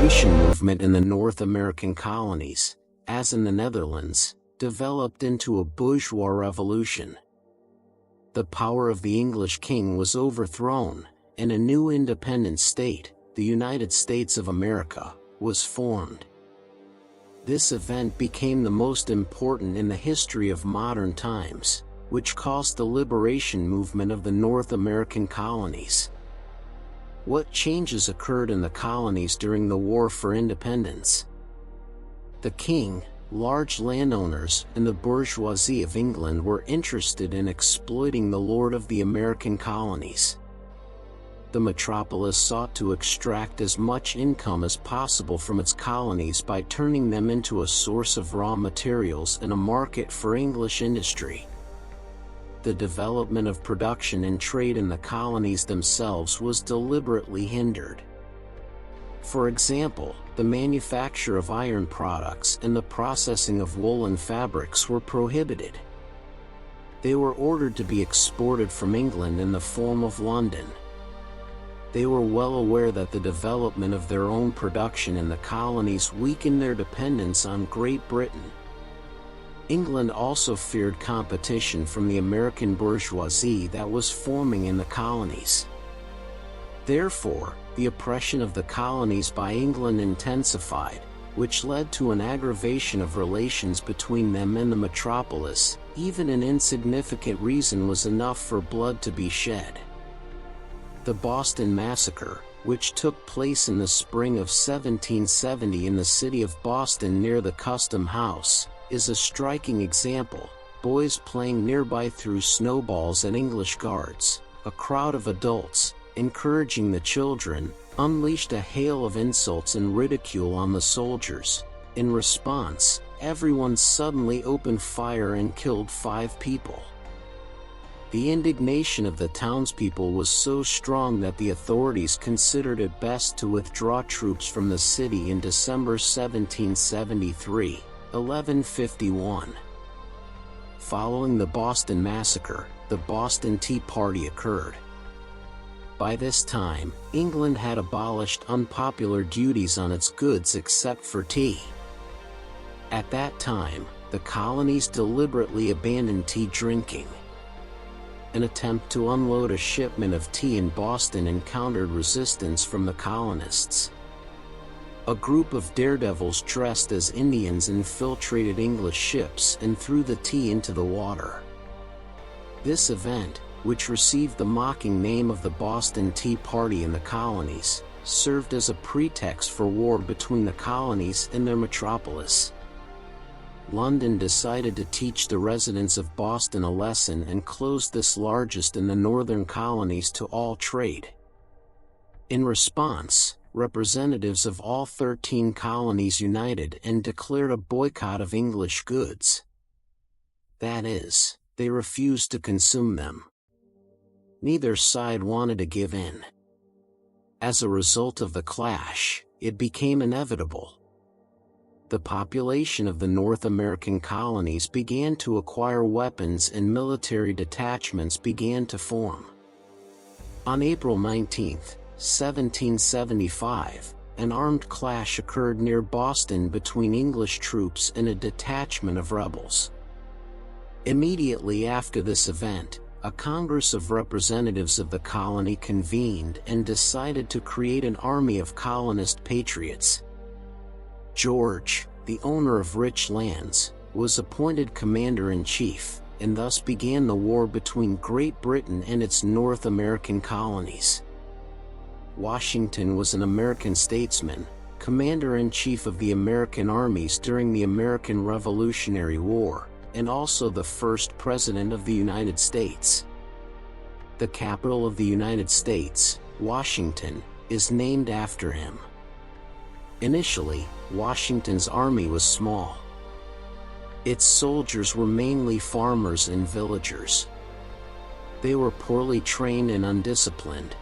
liberation movement in the North American colonies, as in the Netherlands, developed into a bourgeois revolution. The power of the English king was overthrown, and a new independent state, the United States of America, was formed. This event became the most important in the history of modern times, which caused the liberation movement of the North American colonies. What changes occurred in the colonies during the War for Independence? The king, large landowners, and the bourgeoisie of England were interested in exploiting the lord of the American colonies. The metropolis sought to extract as much income as possible from its colonies by turning them into a source of raw materials and a market for English industry. The development of production and trade in the colonies themselves was deliberately hindered. For example, the manufacture of iron products and the processing of woolen fabrics were prohibited. They were ordered to be exported from England in the form of London. They were well aware that the development of their own production in the colonies weakened their dependence on Great Britain. England also feared competition from the American bourgeoisie that was forming in the colonies. Therefore, the oppression of the colonies by England intensified, which led to an aggravation of relations between them and the metropolis. Even an insignificant reason was enough for blood to be shed. The Boston Massacre, which took place in the spring of 1770 in the city of Boston near the Custom House, is a striking example. Boys playing nearby threw snowballs at English guards. A crowd of adults, encouraging the children, unleashed a hail of insults and ridicule on the soldiers. In response, everyone suddenly opened fire and killed 5 people. The indignation of the townspeople was so strong that the authorities considered it best to withdraw troops from the city in December 1773. 1151. Following the Boston Massacre, the Boston Tea Party occurred. By this time, England had abolished unpopular duties on its goods except for tea. At that time, the colonies deliberately abandoned tea drinking. An attempt to unload a shipment of tea in Boston encountered resistance from the colonists. A group of daredevils dressed as Indians infiltrated English ships and threw the tea into the water. This event, which received the mocking name of the Boston Tea Party in the colonies, served as a pretext for war between the colonies and their metropolis. London decided to teach the residents of Boston a lesson and closed this largest in the northern colonies to all trade. In response, representatives of all 13 colonies united and declared a boycott of English goods. That is, they refused to consume them. Neither side wanted to give in. As a result of the clash, it became inevitable. The population of the North American colonies began to acquire weapons and military detachments began to form. On April 19, 1775, an armed clash occurred near Boston between English troops and a detachment of rebels. Immediately after this event, a Congress of Representatives of the colony convened and decided to create an army of colonist patriots. George, the owner of rich lands, was appointed commander-in-chief, and thus began the war between Great Britain and its North American colonies. Washington was an American statesman, commander-in-chief of the American armies during the American Revolutionary War, and also the first President of the United States. The capital of the United States, Washington, is named after him. Initially, Washington's army was small. Its soldiers were mainly farmers and villagers. They were poorly trained and undisciplined.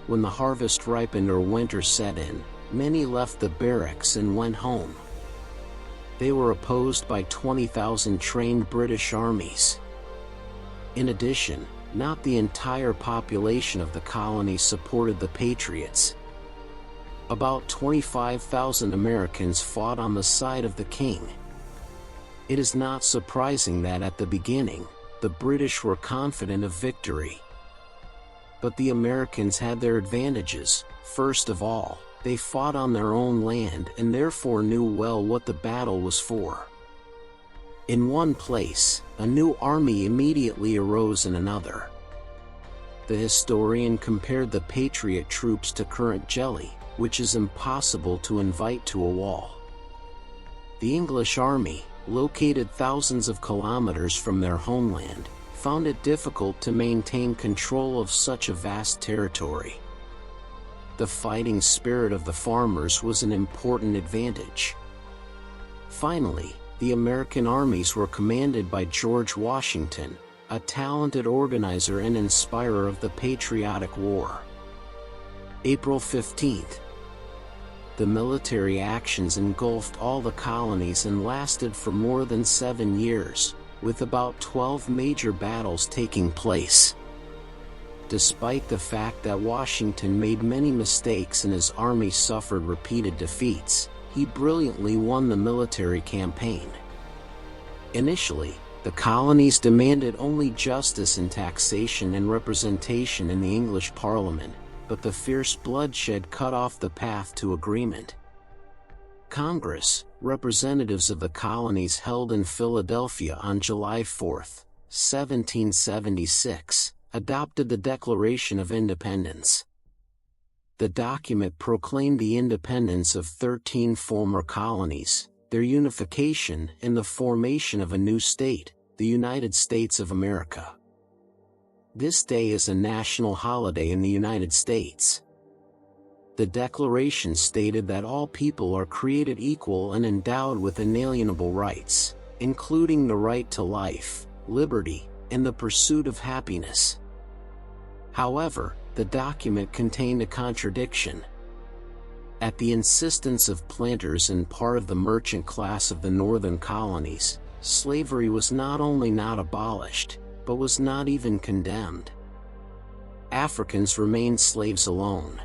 When the harvest ripened or winter set in, many left the barracks and went home. They were opposed by 20,000 trained British armies. In addition, not the entire population of the colony supported the Patriots. About 25,000 Americans fought on the side of the king. It is not surprising that at the beginning, the British were confident of victory. But the Americans had their advantages. First of all, they fought on their own land and therefore knew well what the battle was for. In one place, a new army immediately arose in another. The historian compared the Patriot troops to currant jelly, which is impossible to invite to a wall. The English army, located thousands of kilometers from their homeland, found it difficult to maintain control of such a vast territory. The fighting spirit of the farmers was an important advantage. Finally, the American armies were commanded by George Washington, a talented organizer and inspirer of the Patriotic War. April 15th. The military actions engulfed all the colonies and lasted for more than 7 years, with about 12 major battles taking place. Despite the fact that Washington made many mistakes and his army suffered repeated defeats, he brilliantly won the military campaign. Initially, the colonies demanded only justice and taxation and representation in the English Parliament, but the fierce bloodshed cut off the path to agreement. Congress, representatives of the colonies held in Philadelphia on July 4, 1776, adopted the Declaration of Independence. The document proclaimed the independence of 13 former colonies, their unification, and the formation of a new state, the United States of America. This day is a national holiday in the United States. The Declaration stated that all people are created equal and endowed with inalienable rights, including the right to life, liberty, and the pursuit of happiness. However, the document contained a contradiction. At the insistence of planters and part of the merchant class of the northern colonies, slavery was not only not abolished, but was not even condemned. Africans remained slaves alone.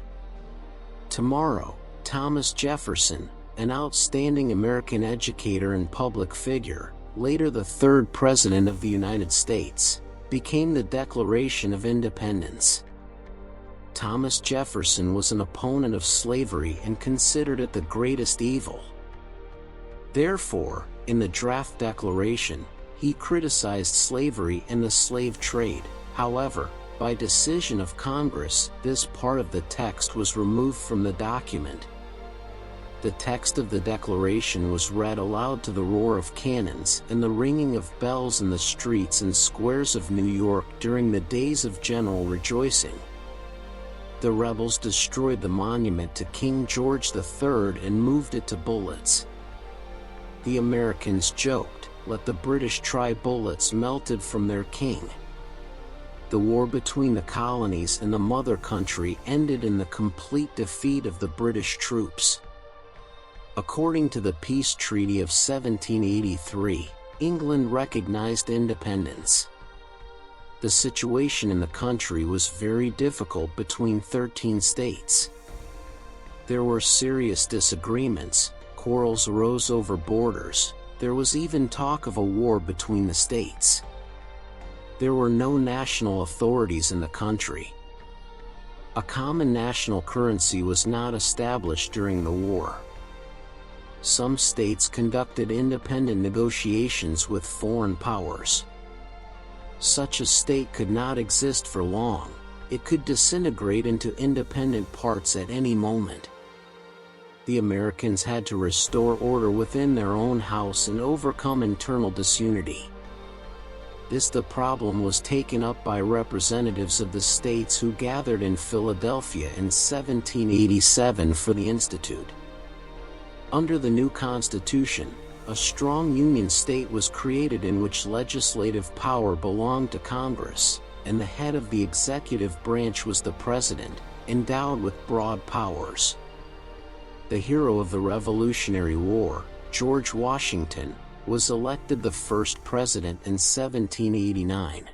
Tomorrow, Thomas Jefferson, an outstanding American educator and public figure, later the third President of the United States, became the Declaration of Independence. Thomas Jefferson was an opponent of slavery and considered it the greatest evil. Therefore, in the draft declaration, he criticized slavery and the slave trade. However, by decision of Congress, this part of the text was removed from the document. The text of the Declaration was read aloud to the roar of cannons and the ringing of bells in the streets and squares of New York during the days of general rejoicing. The rebels destroyed the monument to King George III and moved it to bullets. The Americans joked, "Let the British try bullets melted from their king." The war between the colonies and the mother country ended in the complete defeat of the British troops. According to the Peace Treaty of 1783, England recognized independence. The situation in the country was very difficult between 13 states. There were serious disagreements, quarrels arose over borders, there was even talk of a war between the states. There were no national authorities in the country. A common national currency was not established during the war. Some states conducted independent negotiations with foreign powers. Such a state could not exist for long. It could disintegrate into independent parts at any moment. The Americans had to restore order within their own house and overcome internal disunity. The problem was taken up by representatives of the states who gathered in Philadelphia in 1787 for the Institute. Under the new Constitution, a strong Union state was created in which legislative power belonged to Congress, and the head of the executive branch was the President, endowed with broad powers. The hero of the Revolutionary War, George Washington, was elected the first president in 1789.